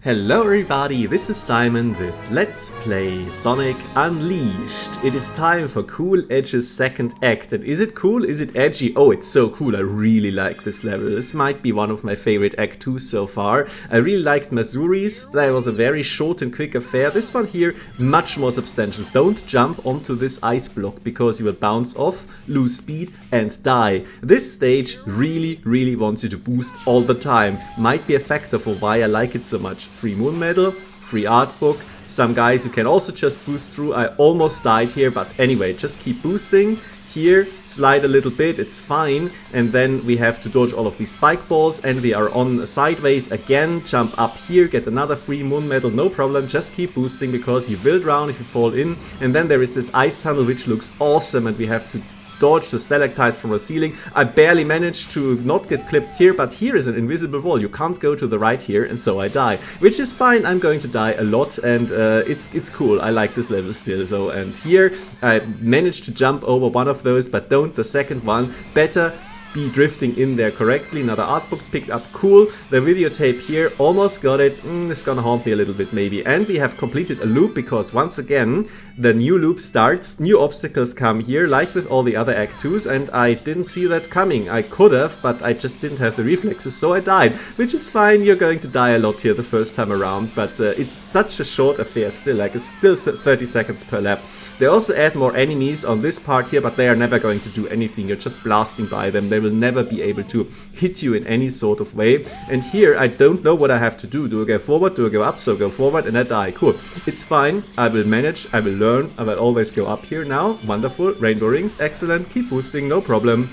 Hello everybody, this is Simon with Let's Play Sonic Unleashed. It is time for Cool Edge's second act. And is it cool? Is it edgy? Oh, it's so cool. I really like this level. This might be one of my favorite Act 2s so far. I really liked Mazuri's. That was a very short and quick affair. This one here, much more substantial. Don't jump onto this ice block because you will bounce off, lose speed and die. This stage really wants you to boost all the time. Might be a factor for why I like it so much. Free moon medal, free art book, some guys who can also just boost through. I almost died here, but anyway, just keep boosting. Here, slide a little bit, it's fine. And then we have to dodge all of these spike balls and we are on sideways again. Jump up here, get another free moon medal, no problem. Just keep boosting because you will drown if you fall in. And then there is this ice tunnel which looks awesome and we have to dodge the stalactites from the ceiling. I barely managed to not get clipped here, but here is an invisible wall. You can't go to the right here, and so I die. Which is fine, I'm going to die a lot, and it's cool. I like this level still. So, and here I managed to jump over one of those, but don't the second one. Better be drifting in there correctly. Another art book picked up, cool. The videotape here, almost got it. It's gonna haunt me a little bit maybe. And we have completed a loop because once again the new loop starts, new obstacles come here like with all the other Act 2s, and I didn't see that coming. I could have, but I just didn't have the reflexes, so I died, which is fine. You're going to die a lot here the first time around, but it's such a short affair still, like it's still 30 seconds per lap. They also add more enemies on this part here, but they are never going to do anything. You're just blasting by them. They will never be able to hit you in any sort of way. And here, I don't know what I have to do. Do I go forward? Do I go up? So go forward and I die. Cool. It's fine. I will manage. I will learn. I will always go up here now. Wonderful. Rainbow rings. Excellent. Keep boosting. No problem.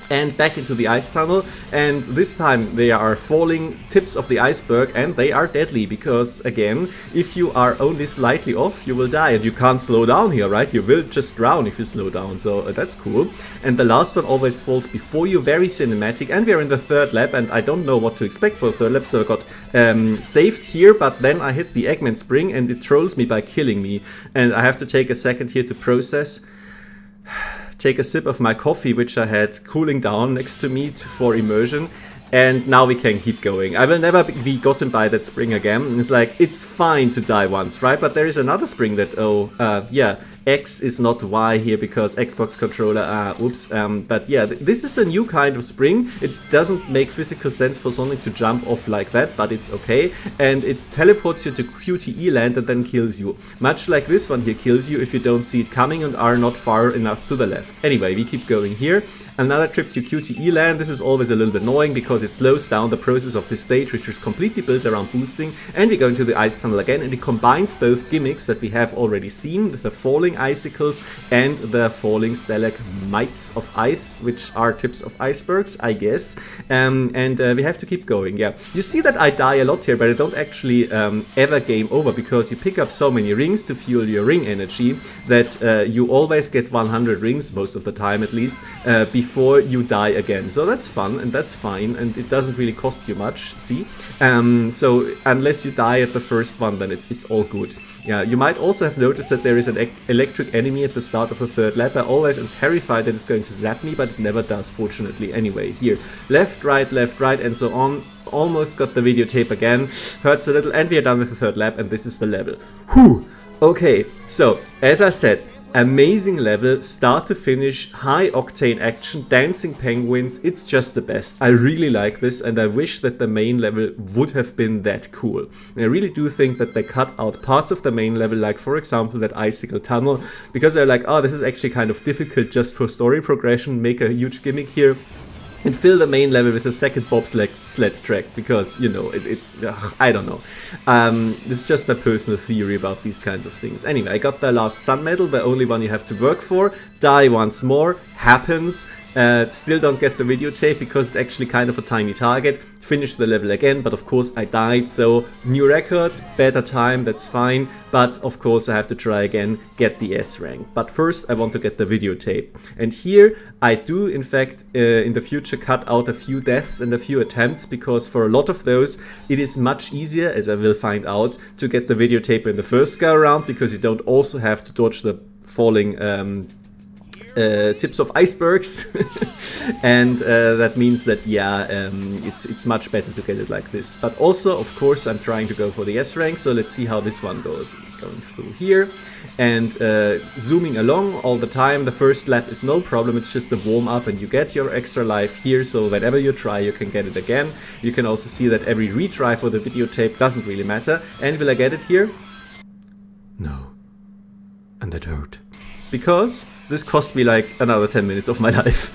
And back into the ice tunnel, and this time they are falling tips of the iceberg and they are deadly because again, if you are only slightly off you will die and you can't slow down here, right? You will just drown if you slow down, so that's cool. And the last one always falls before you, very cinematic, and we are in the third lap and I don't know what to expect for the third lap, so I got saved here, but then I hit the Eggman spring and it trolls me by killing me, and I have to take a second here to process. Take a sip of my coffee, which I had cooling down next to me for immersion, and now we can keep going. I will never be gotten by that spring again. It's like, it's fine to die once, right? But there is another spring that, yeah, X is not Y here because Xbox controller, oops. But yeah, this is a new kind of spring. It doesn't make physical sense for Sonic to jump off like that, but it's okay. And it teleports you to QTE land and then kills you. Much like this one here kills you if you don't see it coming and are not far enough to the left. Anyway, we keep going here. Another trip to QTE land. This is always a little bit annoying because it slows down the process of this stage, which is completely built around boosting. And we go into the ice tunnel again, and it combines both gimmicks that we have already seen with the falling icicles and the falling stalagmites of ice, which are tips of icebergs, I guess. We have to keep going. Yeah, you see that I die a lot here, but I don't actually ever game over because you pick up so many rings to fuel your ring energy that you always get 100 rings, most of the time at least, before you die again. So that's fun and that's fine, and it doesn't really cost you much, see? So unless you die at the first one, then it's all good. Yeah, you might also have noticed that there is an electric enemy at the start of the third lap. I always am terrified that it's going to zap me, but it never does, fortunately. Anyway, here, left, right, and so on. Almost got the videotape again. Hurts a little, and we are done with the third lap, and this is the level. Whew! Okay, so, as I said, amazing level, start to finish, high octane action, dancing penguins, it's just the best. I really like this and I wish that the main level would have been that cool. And I really do think that they cut out parts of the main level, like for example that icicle tunnel, because they're like, oh, this is actually kind of difficult just for story progression, make a huge gimmick here. And fill the main level with a second bobsled track, because, you know, I don't know. This is just my personal theory about these kinds of things. Anyway, I got the last sun medal, the only one you have to work for. Die once more, happens. Still don't get the videotape because it's actually kind of a tiny target. Finish the level again, but of course I died, so new record, better time, that's fine. But of course I have to try again, get the S rank. But first I want to get the videotape. And here I do in fact in the future cut out a few deaths and a few attempts, because for a lot of those it is much easier, as I will find out, to get the videotape in the first go around, because you don't also have to dodge the falling tips of icebergs. And that means that, yeah, it's much better to get it like this. But also, of course, I'm trying to go for the S rank, so let's see how this one goes. Going through here and zooming along all the time. The first lap is no problem, it's just a warm up and you get your extra life here, so whenever you try you can get it again. You can also see that every retry for the videotape doesn't really matter. And will I get it here? No. And that hurt. Because this cost me like another 10 minutes of my life.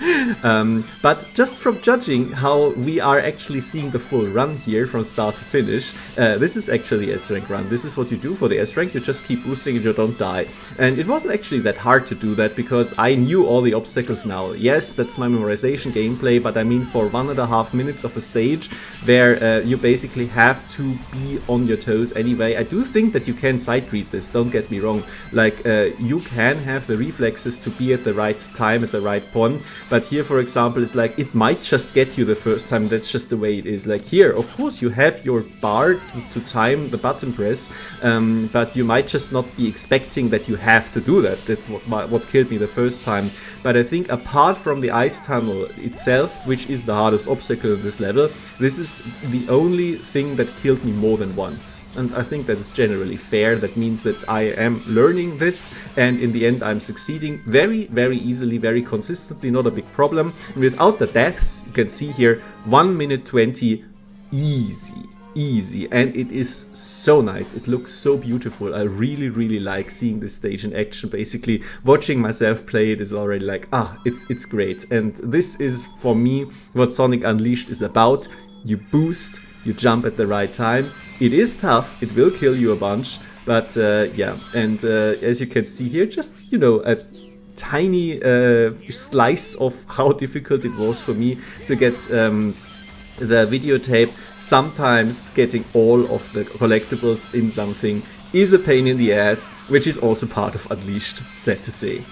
But just from judging how we are actually seeing the full run here from start to finish, this is actually the S rank run. This is what you do for the S rank, you just keep boosting and you don't die. And it wasn't actually that hard to do that because I knew all the obstacles now. Yes, that's my memorization gameplay, but I mean for 1.5 minutes of a stage where you basically have to be on your toes anyway. I do think that you can sight read this, don't get me wrong. Like you can have the reflexes to be at the right time, at the right point. But here, for example, it's like it might just get you the first time. That's just the way it is. Like here, of course, you have your bar to time the button press, but you might just not be expecting that you have to do that. That's what killed me the first time. But I think apart from the ice tunnel itself, which is the hardest obstacle in this level, this is the only thing that killed me more than once. And I think that is generally fair. That means that I am learning this, and in the end I'm succeeding very, very easily, very consistently, not a big problem. And without the deaths, you can see here, 1 minute 20, easy, and it is so nice. It looks so beautiful. I really, really like seeing this stage in action. Basically, watching myself play it is already like, it's great. And this is, for me, what Sonic Unleashed is about. You boost, you jump at the right time. It is tough, it will kill you a bunch, but yeah, and as you can see here, just, you know, a tiny slice of how difficult it was for me to get the videotape. Sometimes getting all of the collectibles in something is a pain in the ass, which is also part of Unleashed, sad to say.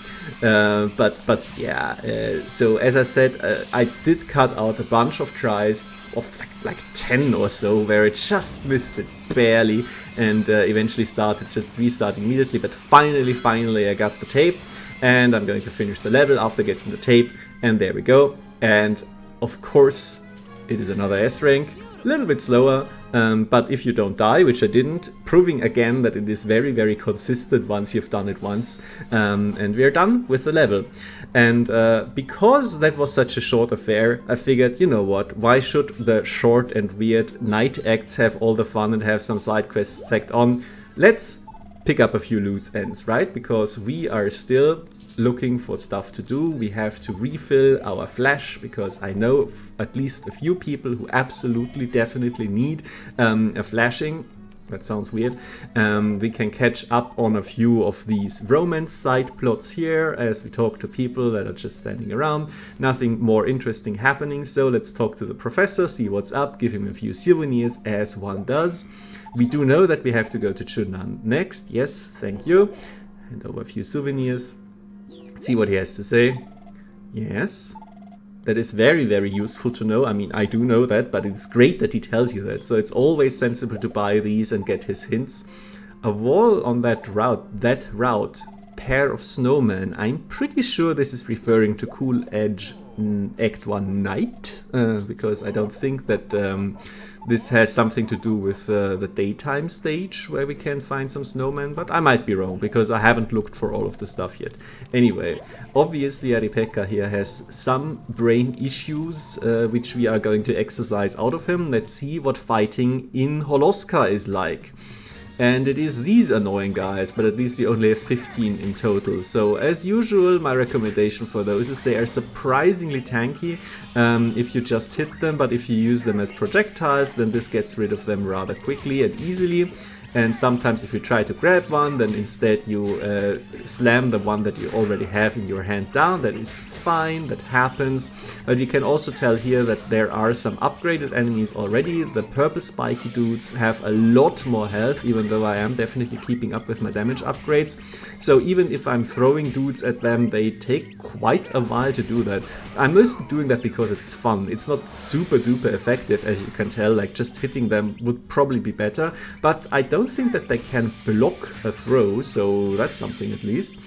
But yeah, so as I said, I did cut out a bunch of tries of like 10 or so where it just missed it barely, and eventually started just restarting immediately. But finally I got the tape, and I'm going to finish the level after getting the tape, and there we go. And of course it is another S rank, a little bit slower, but if you don't die, which I didn't, proving again that it is very, very consistent once you've done it once. And we're done with the level. And because that was such a short affair, I figured, you know what, why should the short and weird night acts have all the fun and have some side quests tacked on? Let's pick up a few loose ends, right? Because we are still looking for stuff to do. We have to refill our flash, because I know at least a few people who absolutely definitely need a flashing. That sounds weird. We can catch up on a few of these romance side plots here as we talk to people that are just standing around. Nothing more interesting happening, so let's talk to the professor, see what's up, give him a few souvenirs as one does. We do know that we have to go to Chunan next. Yes, thank you. Hand over a few souvenirs. See what he has to say. Yes, that is very, very useful to know. I mean, I do know that, but it's great that he tells you that. So it's always sensible to buy these and get his hints. A wall on that route, pair of snowmen. I'm pretty sure this is referring to Cool Edge Act 1 Night, because I don't think that this has something to do with the daytime stage where we can find some snowmen, but I might be wrong because I haven't looked for all of the stuff yet. Anyway, obviously Jari-Pekka here has some brain issues which we are going to exercise out of him. Let's see what fighting in Holoska is like. And it is these annoying guys, but at least we only have 15 in total. So as usual, my recommendation for those is they are surprisingly tanky if you just hit them, but if you use them as projectiles, then this gets rid of them rather quickly and easily. And sometimes if you try to grab one, then instead you slam the one that you already have in your hand down. That is fine, that happens. But you can also tell here that there are some upgraded enemies already. The purple spiky dudes have a lot more health, even though I am definitely keeping up with my damage upgrades. So even if I'm throwing dudes at them, they take quite a while to do that. I'm mostly doing that because it's fun. It's not super duper effective, as you can tell. Like just hitting them would probably be better, but I don't think that they can block a throw, so that's something at least.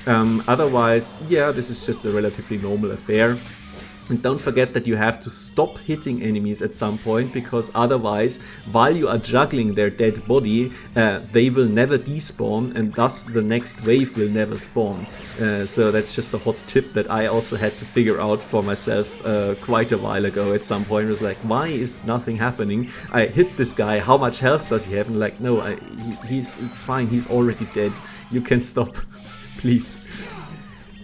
Otherwise, yeah, this is just a relatively normal affair. And don't forget that you have to stop hitting enemies at some point, because otherwise, while you are juggling their dead body, they will never despawn, and thus the next wave will never spawn. So that's just a hot tip that I also had to figure out for myself quite a while ago at some point. It was like, why is nothing happening? I hit this guy, how much health does he have? And like, no, it's fine, he's already dead. You can stop, please.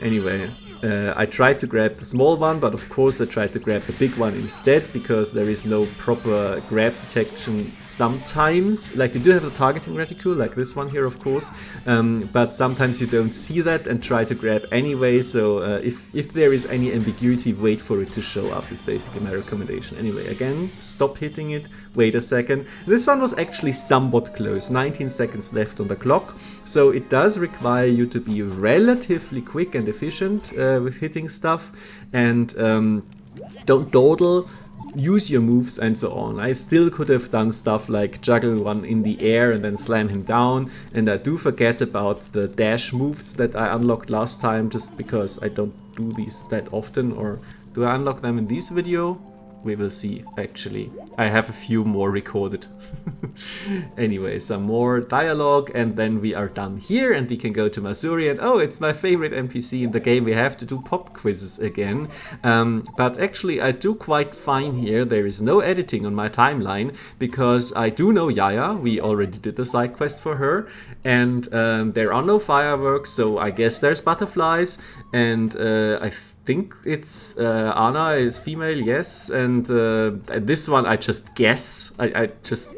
Anyway. I tried to grab the small one, but of course I tried to grab the big one instead, because there is no proper grab detection sometimes. Like, you do have a targeting reticule, like this one here, of course, but sometimes you don't see that and try to grab anyway, so if there is any ambiguity, wait for it to show up, is basically my recommendation. Anyway, again, stop hitting it, wait a second. This one was actually somewhat close, 19 seconds left on the clock, so it does require you to be relatively quick and efficient with hitting stuff, and don't dawdle, use your moves and so on. I still could have done stuff like juggle one in the air and then slam him down, and I do forget about the dash moves that I unlocked last time, just because I don't do these that often. Or do I unlock them in this video? We will see, actually. I have a few more recorded. Anyway, some more dialogue, and then we are done here, and we can go to Mazuri, and oh, it's my favorite NPC in the game. We have to do pop quizzes again. But actually, I do quite fine here. There is no editing on my timeline, because I do know Yaya. We already did the side quest for her, and there are no fireworks, so I guess there's butterflies, and I think it's Anna is female, yes, and this one I just guess. I just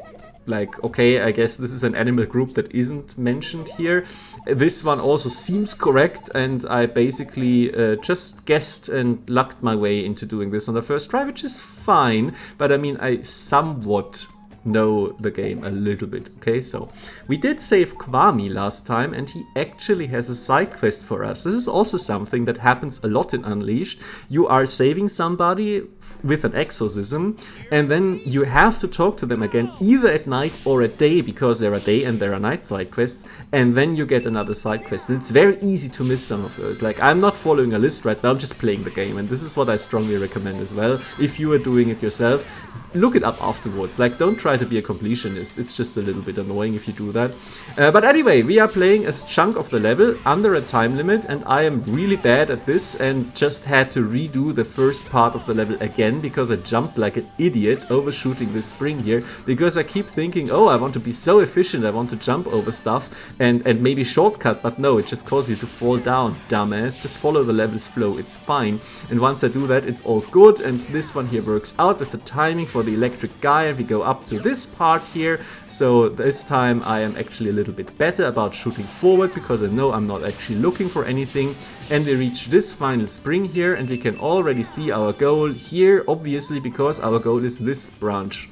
like, okay, I guess this is an animal group that isn't mentioned here. This one also seems correct, and I basically just guessed and lucked my way into doing this on the first try, which is fine, but I mean, I somewhat know the game a little bit. Okay, so we did save Kwame last time, and he actually has a side quest for us. This is also something that happens a lot in Unleashed. You are saving somebody with an exorcism, and then you have to talk to them again either at night or at day, because there are day and there are night side quests, and then you get another side quest. And it's very easy to miss some of those. Like, I'm not following a list right now, I'm just playing the game, and this is what I strongly recommend as well. If you are doing it yourself, look it up afterwards. Like, don't try to be a completionist. It's just a little bit annoying if you do that. But anyway, we are playing a chunk of the level under a time limit, and I am really bad at this and just had to redo the first part of the level again, because I jumped like an idiot overshooting this spring here, because I keep thinking, oh, I want to be so efficient, I want to jump over stuff and maybe shortcut, but no, it just causes you to fall down, dumbass. Just follow the level's flow, it's fine. And once I do that, it's all good, and this one here works out with the timing for the electric guy, and we go up to this part here. So this time I am actually a little bit better about shooting forward, because I know I'm not actually looking for anything. And we reach this final spring here, and we can already see our goal here, obviously, because our goal is this branch.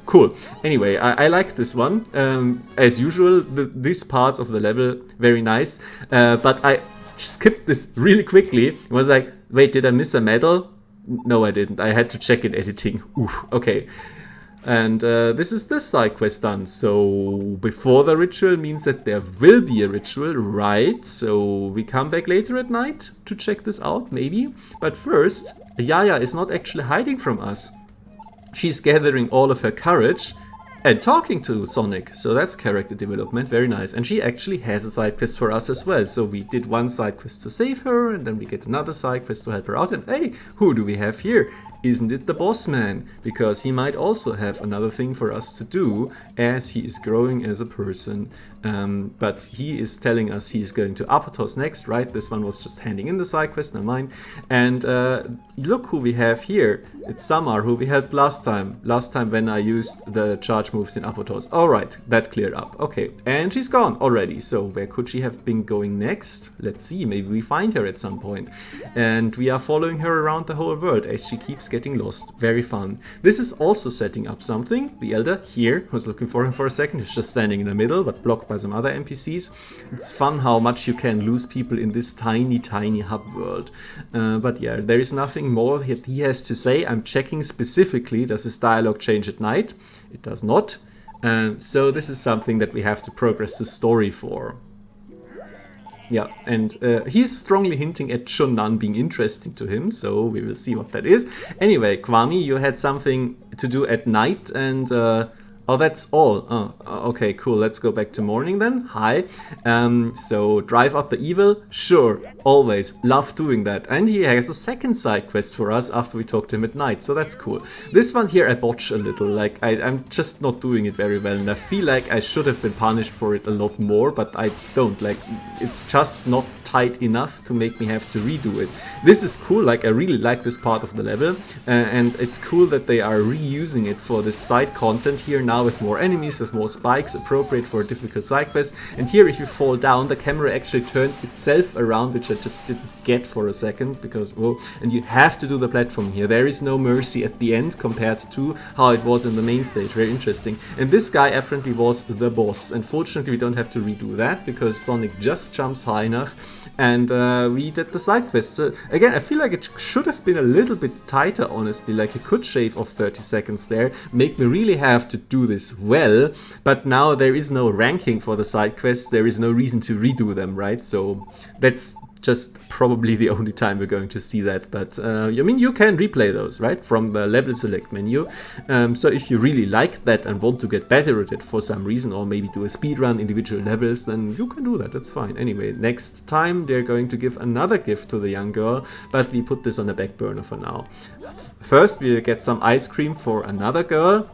Cool. Anyway, I like this one. As usual, these parts of the level, very nice. But I skipped this really quickly. It was like, wait, did I miss a medal? No, I didn't. I had to check in editing. Oof, okay. And this is the side quest done. So before the ritual means that there will be a ritual, right? So we come back later at night to check this out, maybe. But first, Yaya is not actually hiding from us. She's gathering all of her courage and talking to Sonic. So that's character development, very nice. And she actually has a side quest for us as well. So we did one side quest to save her, and then we get another side quest to help her out. And hey, who do we have here? Isn't it the boss man? Because he might also have another thing for us to do as he is growing as a person. But he is telling us he is going to Apotos next, right? This one was just handing in the side quest, never mind. And look who we have here. It's Samar, who we helped last time. Last time when I used the charge moves in Apotos. Alright, that cleared up. Okay, and she's gone already. So where could she have been going next? Let's see, maybe we find her at some point. And we are following her around the whole world as she keeps getting lost. Very fun. This is also setting up something. The elder here, who's looking for him for a second, is just standing in the middle, but blocked by some other NPCs. It's fun how much you can lose people in this tiny, tiny hub world. But yeah, there is nothing more that he has to say. I'm checking specifically, does his dialogue change at night? It does not. So this is something that we have to progress the story for. Yeah, and he's strongly hinting at Shonan being interesting to him, so we will see what that is. Anyway, Kwami, you had something to do at night, and oh, that's all. Oh, okay, cool. Let's go back to morning then. Hi. So drive out the evil? Sure, always. Love doing that. And he has a second side quest for us after we talk to him at night, so that's cool. This one here I botch a little. Like, I'm just not doing it very well, and I feel like I should have been punished for it a lot more, but I don't. Like, it's just not tight enough to make me have to redo it. This is cool. Like, I really like this part of the level, and it's cool that they are reusing it for this side content here now, with more enemies, with more spikes, appropriate for a difficult side quest. And here, if you fall down, the camera actually turns itself around, which I just didn't get for a second, because, well, and you have to do the platform here. There is no mercy at the end compared to how it was in the main stage. Very interesting. And this guy apparently was the boss. Unfortunately, we don't have to redo that, because Sonic just jumps high enough, and we did the side quest. So again, I feel like it should have been a little bit tighter, honestly. Like, you could shave off 30 seconds there, make me really have to do this well, but now there is no ranking for the side quests. There is no reason to redo them, right? So that's just probably the only time we're going to see that. But I mean, you can replay those, right, from the level select menu. So if you really like that and want to get better at it for some reason, or maybe do a speed run individual levels, then you can do that. That's fine. Anyway, next time they're going to give another gift to the young girl, but we put this on the back burner for now. First, we'll get some ice cream for another girl,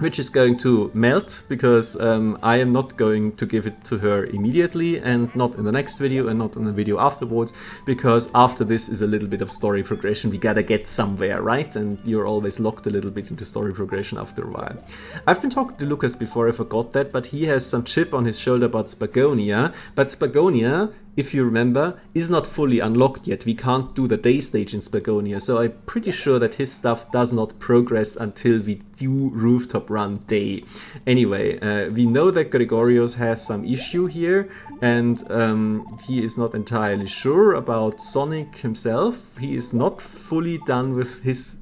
which is going to melt, because I am not going to give it to her immediately, and not in the next video, and not in the video afterwards, because after this is a little bit of story progression. We gotta get somewhere, right? And you're always locked a little bit into story progression after a while. I've been talking to Lucas before, I forgot that, but he has some chip on his shoulder about Spagonia. But Spagonia, if you remember, is not fully unlocked yet. We can't do the day stage in Spagonia, so I'm pretty sure that his stuff does not progress until we do Rooftop Run Day. Anyway, we know that Gregorios has some issue here, and he is not entirely sure about Sonic himself. He is not fully done with his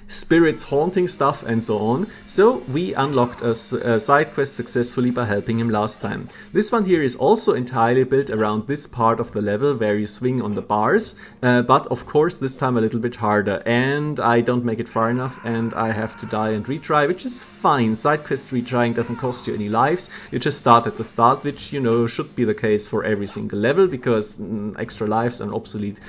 spirits haunting stuff and so on. So we unlocked a side quest successfully by helping him last time. This one here is also entirely built around this part of the level where you swing on the bars, but of course this time a little bit harder, and I don't make it far enough and I have to die and retry, which is fine. Side quest retrying doesn't cost you any lives. You just start at the start, which, you know, should be the case for every single level, because extra lives are an obsolete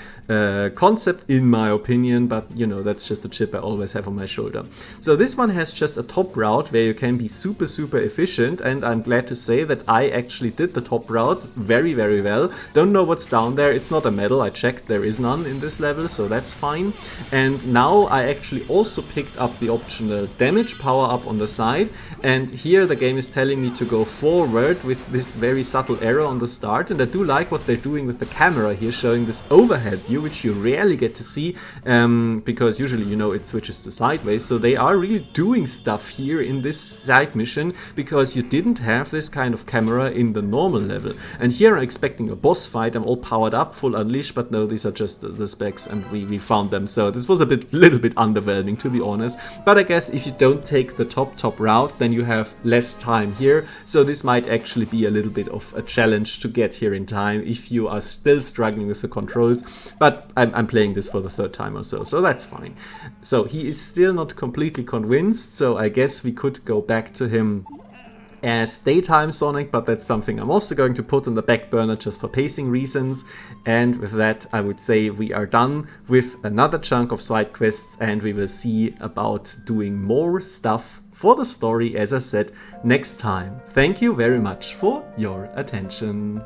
concept in my opinion, but you know, that's just a chip I always have on my shoulder. So this one has just a top route where you can be super efficient, and I'm glad to say that I actually did the top route very well. Don't know what's down there. It's not a medal. I checked, there is none in this level, so that's fine. And now I actually also picked up the optional damage power up on the side, and here the game is telling me to go forward with this very subtle arrow on the start, and I do like what they're doing with the camera here, showing this overhead view, which you rarely get to see, because usually, you know, it switches to sideways. So they are really doing stuff here in this side mission, because you didn't have this kind of camera in the normal level. And here I'm expecting a boss fight. I'm all powered up, full unleash, but no, these are just the specs, and we found them. So this was a little bit underwhelming, to be honest. But I guess if you don't take the top route, then you have less time here. So this might actually be a little bit of a challenge to get here in time if you are still struggling with the controls. But I'm playing this for the third time or so that's fine. So he is still not completely convinced, so I guess we could go back to him as daytime Sonic, but that's something I'm also going to put on the back burner just for pacing reasons. And with that, I would say we are done with another chunk of side quests, and we will see about doing more stuff for the story, as I said, next time. Thank you very much for your attention.